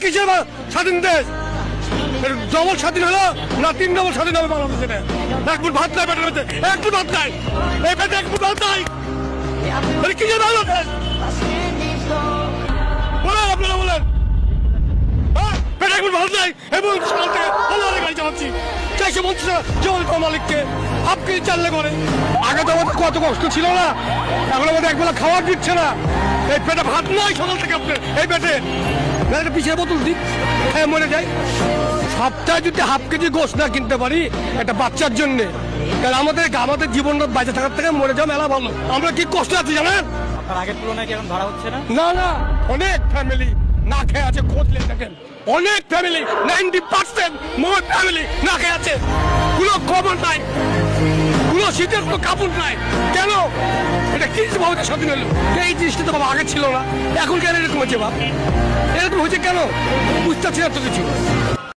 কিসের স্বাধীন দেশ? ডবল স্বাধীন হলো না 3 ডবল স্বাধীন হবে বাংলাদেশে? এক ফুট ভাত নাই পেটের মধ্যে, এক ফুট ভাত নাই, এই পেটে এক ফুট ভাত নাই, কিসের বাংলাদেশ? বলেন আপনারা বলেন, পেটে এক ফুট ভাত নাই এবং সকাল থেকে গাড়ি চালাচ্ছি। 450 টাকা মালিককে আপনি চাললে করে। আগে তো আমাদের কত কষ্ট ছিল না, এখন আমাদের একবেলা খাওয়ার দিচ্ছে না। এই পেটে ভাত নাই সকাল থেকে আপনার, এই পেটে একটা পিছের বোতল দিক খেয়ে মরে যায়। সপ্তাহে যদি হাফ কেজি গোশ না কিনতে পারি একটা বাচ্চার জন্য, কারণ আমাদের জীবনটা বাঁচে থাকার থেকে মরে যাওয়া মেলা ভালো। আমরা কি কষ্ট আছি জানেন? আগের তুলনায় কি এখন ভাড়া হচ্ছে না? না না, অনেক ফ্যামিলি না খেয়ে আছে, খোঁজলে দেখেন অনেক ফ্যামিলি, 90% মোট ফ্যামিলি না খেয়ে আছে। কোনো খবর নাই, কোনো শীতের কোনো কাপড় নাই। কেন? এটা কি ভাবে স্বাধীন হলো? এই জিনিসটা তো বাবা আগে ছিল না, এখন কেন এরকম হচ্ছে? বাবা এরকম হয়েছে কেন? বুঝতে পারছি না তো কিছু।